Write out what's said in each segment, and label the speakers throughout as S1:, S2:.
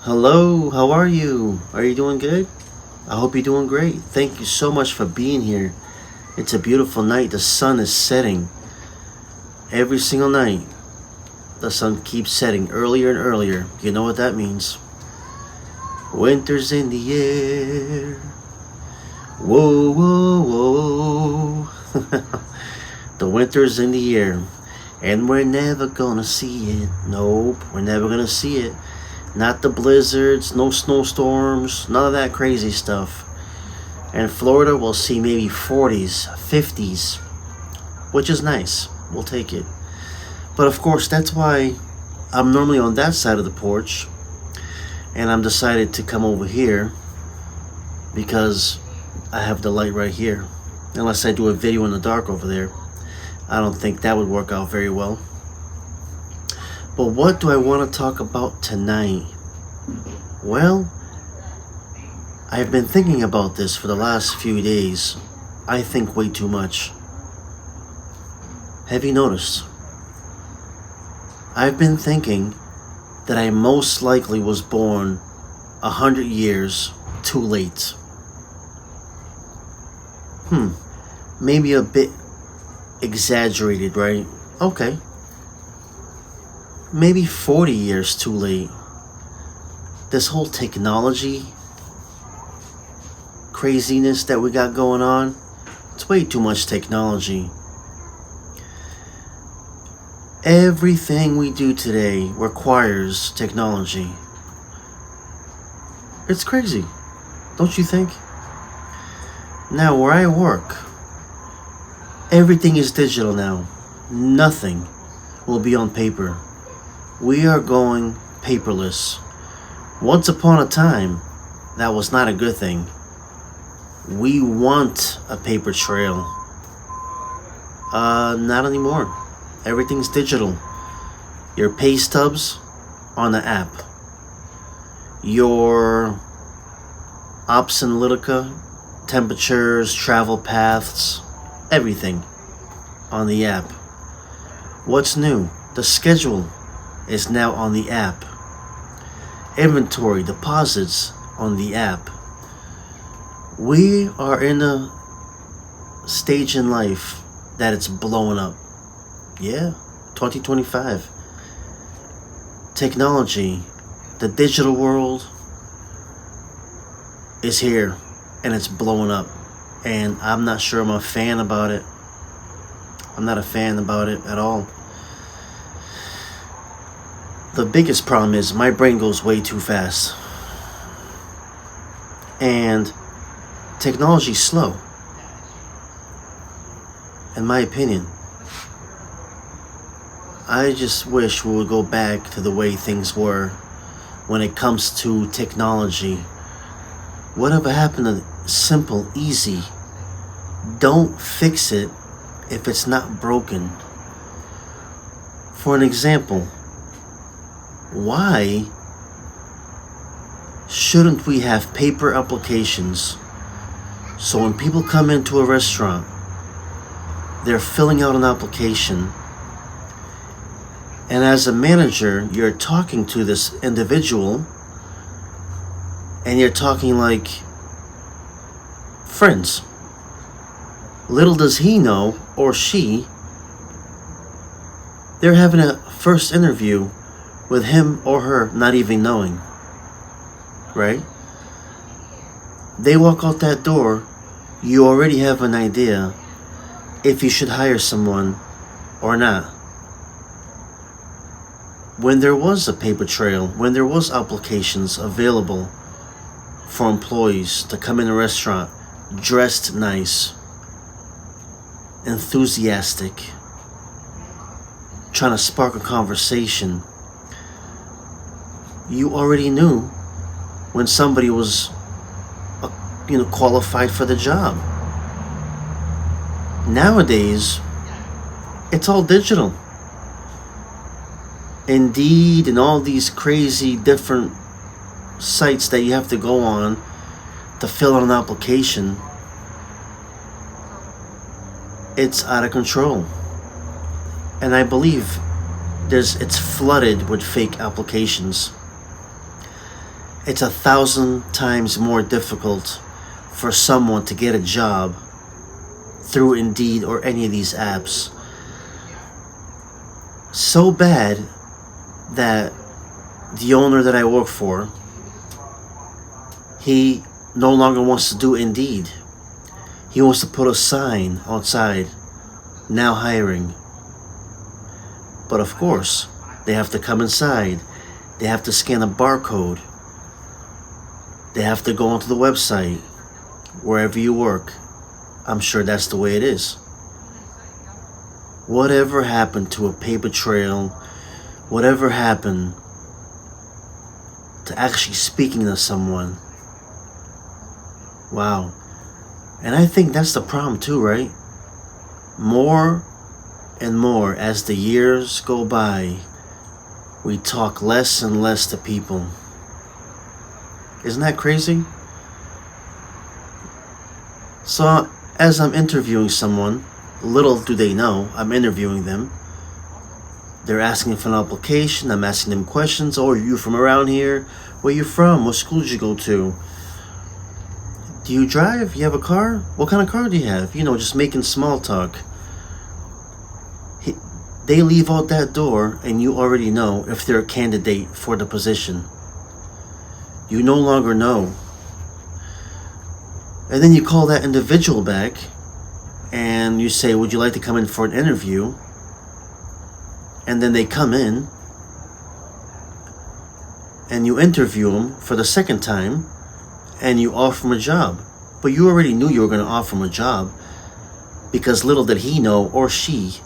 S1: Hello, how are you? Are you doing good? I hope you're doing great. Thank you so much for being here. It's a beautiful night. The sun is setting every single night. The sun keeps setting earlier and earlier. You know what that means? Winter's in the air. Whoa, whoa, whoa. The winter's in the air. And we're never gonna see it. Nope, we're never gonna see it. Not the blizzards, no snowstorms, none of that crazy stuff. And Florida will see maybe 40s, 50s, which is nice. We'll take it. But of course, that's why I'm normally on that side of the porch, and I'm decided to come over here because I have the light right here. Unless I do a video in the dark over there, I don't think that would work out very well. But what do I want to talk about tonight? Well, I've been thinking about this for the last few days. I think way too much. Have you noticed? I've been thinking that I most likely was born 100 years too late. Maybe a bit exaggerated, right? Okay. Maybe 40 years too late. This whole technology craziness that we got going on, it's way too much technology. Everything we do today requires technology. It's crazy, don't you think? Now, where I work, everything is digital now. Nothing will be on paper. We are going paperless. Once upon a time, that was not a good thing. We want a paper trail. Not anymore. Everything's digital. Your pay stubs on the app. Your ops analytica, temperatures, travel paths, everything on the app. What's new? The schedule is now on the app. Inventory, deposits on the app. We are in a stage in life that it's blowing up. Yeah, 2025. Technology, the digital world is here and it's blowing up. And I'm not sure I'm a fan about it. I'm not a fan about it at all. The biggest problem is my brain goes way too fast. And technology's slow. In my opinion. I just wish we would go back to the way things were when it comes to technology. Whatever happened to simple, easy? Don't fix it if it's not broken. For an example, why shouldn't we have paper applications so when people come into a restaurant, they're filling out an application, and as a manager, you're talking to this individual and you're talking like friends. Little does he know, or she, they're having a first interview with him or her not even knowing, right? They walk out that door, you already have an idea if you should hire someone or not. When there was a paper trail, when there was applications available for employees to come in a restaurant dressed nice, enthusiastic, trying to spark a conversation, you already knew when somebody was qualified for the job. Nowadays, it's all digital. Indeed, and all these crazy different sites that you have to go on to fill out an application, it's out of control. And I believe it's flooded with fake applications. it's 1,000 times more difficult for someone to get a job through Indeed or any of these apps. So bad that the owner that I work for, he no longer wants to do Indeed. He wants to put a sign outside, now hiring. But of course, they have to come inside. They have to scan a barcode. They have to go onto the website, wherever you work. I'm sure that's the way it is. Whatever happened to a paper trail? Whatever happened to actually speaking to someone? Wow. And I think that's the problem too, right? More and more as the years go by, we talk less and less to people. Isn't that crazy? So as I'm interviewing someone, little do they know, I'm interviewing them. They're asking for an application, I'm asking them questions. Oh, are you from around here? Where you from? What school did you go to? Do you drive? You have a car? What kind of car do you have? Just making small talk. They leave out that door and you already know if they're a candidate for the position. You no longer know. And then you call that individual back and you say, would you like to come in for an interview? And then they come in and you interview them for the second time and you offer him a job. But you already knew you were going to offer him a job because little did he know, or she,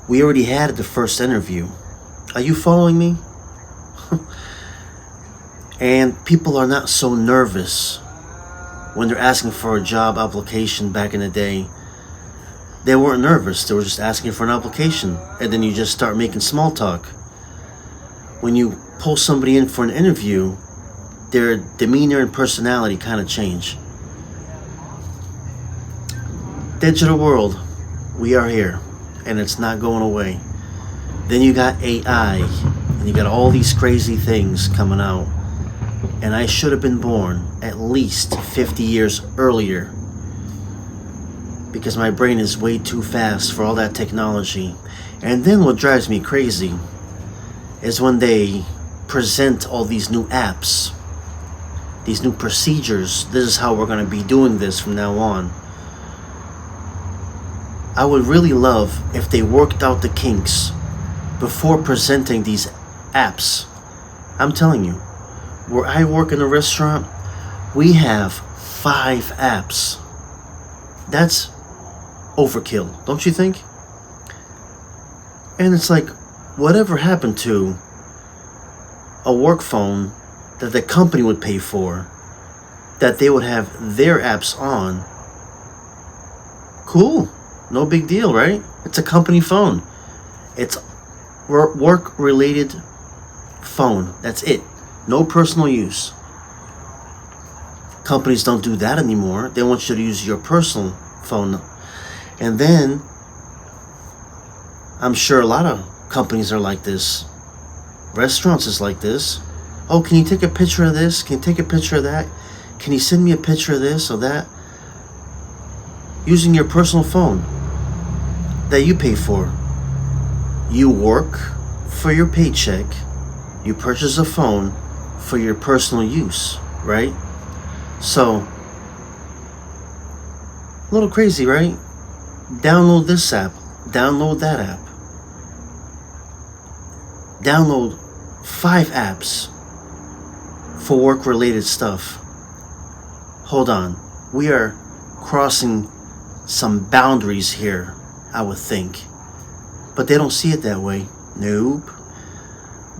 S1: we already had the first interview. Are you following me? And people are not so nervous when they're asking for a job application. Back in the day, they weren't nervous. They were just asking for an application. And then you just start making small talk. When you pull somebody in for an interview, their demeanor and personality kind of change. Digital world, we are here, and it's not going away. Then you got AI, and you got all these crazy things coming out. And I should have been born at least 50 years earlier, because my brain is way too fast for all that technology. And then what drives me crazy is when they present all these new apps, these new procedures. This is how we're going to be doing this from now on. I would really love if they worked out the kinks before presenting these apps. I'm telling you, where I work in a restaurant, we have 5 apps. That's overkill, don't you think? And it's like, whatever happened to a work phone that the company would pay for, that they would have their apps on? Cool. No big deal, right? It's a company phone. It's work-related phone. That's it. No personal use. Companies don't do that anymore. They want you to use your personal phone. And then, I'm sure a lot of companies are like this. Restaurants is like this. Oh, can you take a picture of this? Can you take a picture of that? Can you send me a picture of this or that? Using your personal phone that you pay for. You work for your paycheck. You purchase a phone for your personal use, right? So, a little crazy, right? Download this app. Download that app. Download 5 apps for work-related stuff. Hold on. We are crossing some boundaries here, I would think. But they don't see it that way. Nope.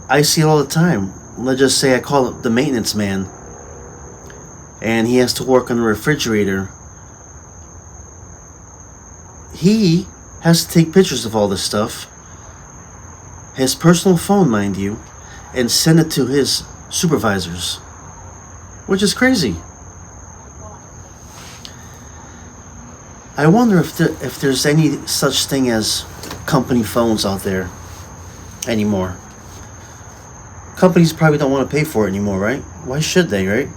S1: I see it all the time. Let's just say I call it the maintenance man, and he has to work on the refrigerator. He has to take pictures of all this stuff, his personal phone, mind you, and send it to his supervisors, which is crazy. I wonder if there's any such thing as company phones out there anymore. Companies probably don't want to pay for it anymore, right? Why should they, right?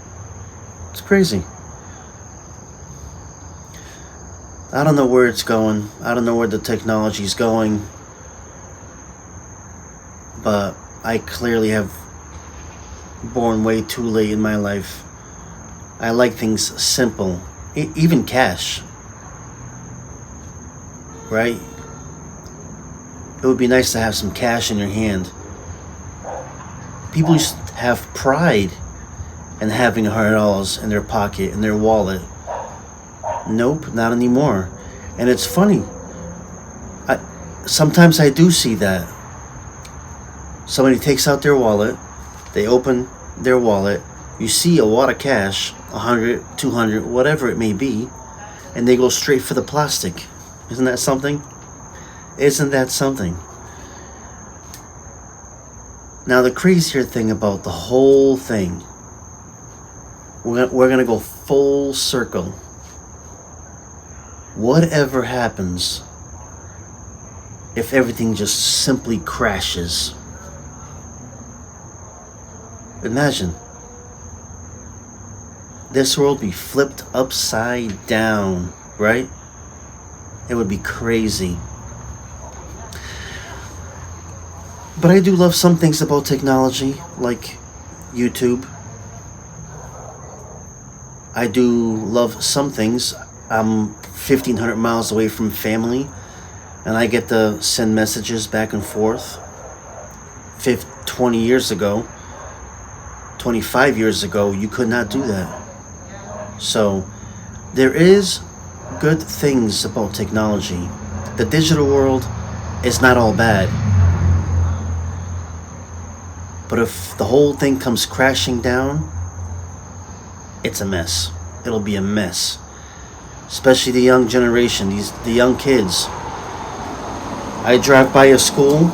S1: It's crazy. I don't know where it's going. I don't know where the technology's going. But I clearly have born way too late in my life. I like things simple. Even cash. Right? It would be nice to have some cash in your hand. People used to have pride in having $100 in their pocket, in their wallet. Nope, not anymore. And it's funny. Sometimes I do see that. Somebody takes out their wallet, they open their wallet, you see a wad of cash, 100, 200, whatever it may be, and they go straight for the plastic. Isn't that something? Isn't that something? Now the crazier thing about the whole thing, we're gonna go full circle. Whatever happens if everything just simply crashes? Imagine. This world be flipped upside down, right? It would be crazy. But I do love some things about technology, like YouTube. I do love some things. I'm 1,500 miles away from family, and I get to send messages back and forth. 20 years ago, 25 years ago, you could not do that. So, there is good things about technology. The digital world is not all bad. But if the whole thing comes crashing down, it's a mess. It'll be a mess. Especially the young generation, the young kids. I drive by a school.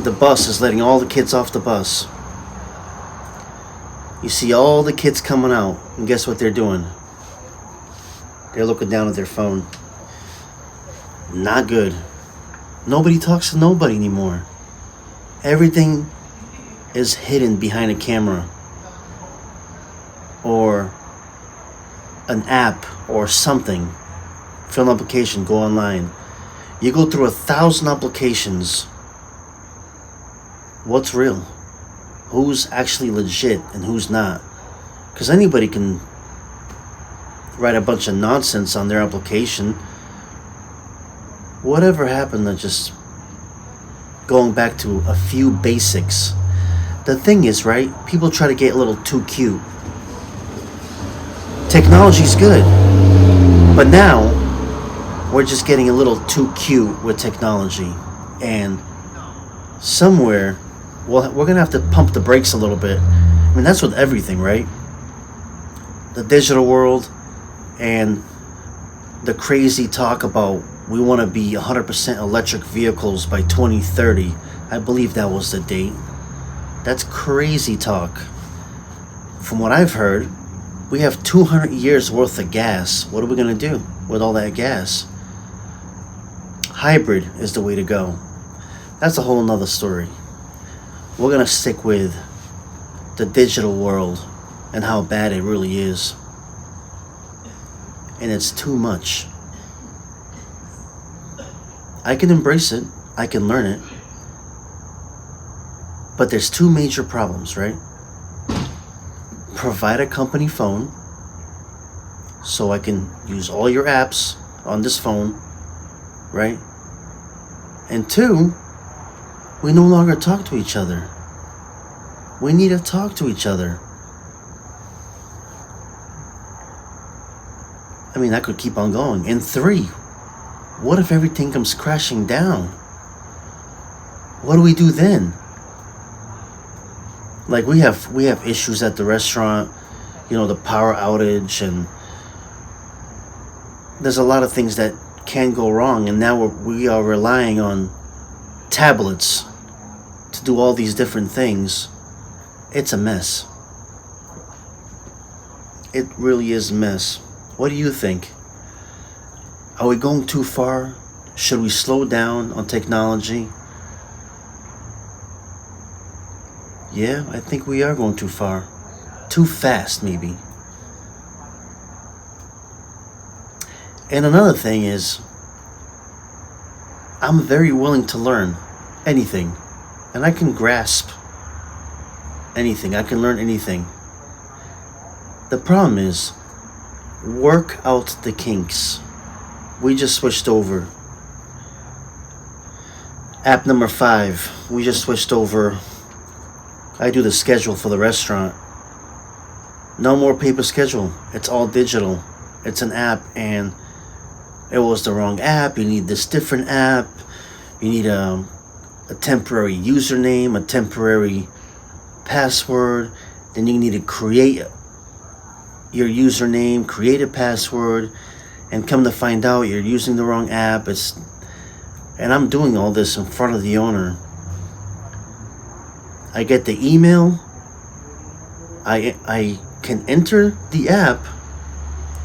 S1: The bus is letting all the kids off the bus. You see all the kids coming out, and guess what they're doing? They're looking down at their phone. Not good. Nobody talks to nobody anymore. Everything is hidden behind a camera or an app or something. Fill an application, go online. You go through 1,000 applications. What's real? Who's actually legit and who's not? Because anybody can write a bunch of nonsense on their application. Whatever happened to just going back to a few basics? The thing is, right, people try to get a little too cute. Technology's good, but now we're just getting a little too cute with technology, and somewhere, well, we're gonna have to pump the brakes a little bit. I mean, that's with everything, right? The digital world and the crazy talk about we want to be 100% electric vehicles by 2030. I believe that was the date. That's crazy talk. From what I've heard, we have 200 years worth of gas. What are we going to do with all that gas? Hybrid is the way to go. That's a whole nother story. We're going to stick with the digital world and how bad it really is. And it's too much. I can embrace it. I can learn it. But there's two major problems, right? Provide a company phone so I can use all your apps on this phone, right? And two, we no longer talk to each other. We need to talk to each other. I mean, I could keep on going. And three, what if everything comes crashing down? What do we do then? Like we have issues at the restaurant, you know, the power outage, and there's a lot of things that can go wrong, and now we are relying on tablets to do all these different things. It's a mess. It really is a mess. What do you think? Are we going too far? Should we slow down on technology? Yeah, I think we are going too far. Too fast, maybe. And another thing is, I'm very willing to learn anything. And I can grasp anything. I can learn anything. The problem is, work out the kinks. We just switched over. App number 5. We just switched over. I do the schedule for the restaurant. No more paper schedule. It's all digital. It's an app, and it was the wrong app. You need this different app. You need a temporary username, a temporary password. Then you need to create your username, create a password, and come to find out you're using the wrong app. And I'm doing all this in front of the owner. I get the email. I can enter the app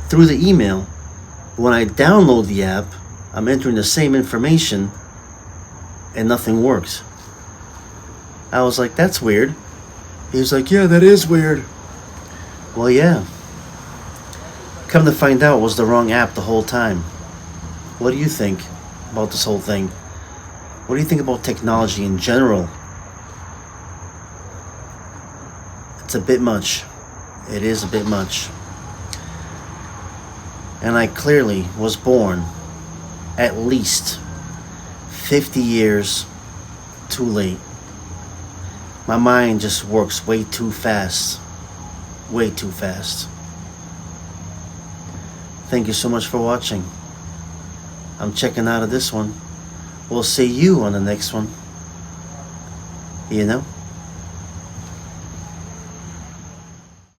S1: through the email. When I download the app, I'm entering the same information and nothing works. I was like, that's weird. He was like, yeah, that is weird. Well, yeah. Come to find out, it was the wrong app the whole time. What do you think about this whole thing? What do you think about technology in general? It's a bit much. It is a bit much. And I clearly was born at least 50 years too late. My mind just works way too fast. Way too fast. Thank you so much for watching. I'm checking out of this one. We'll see you on the next one. You know?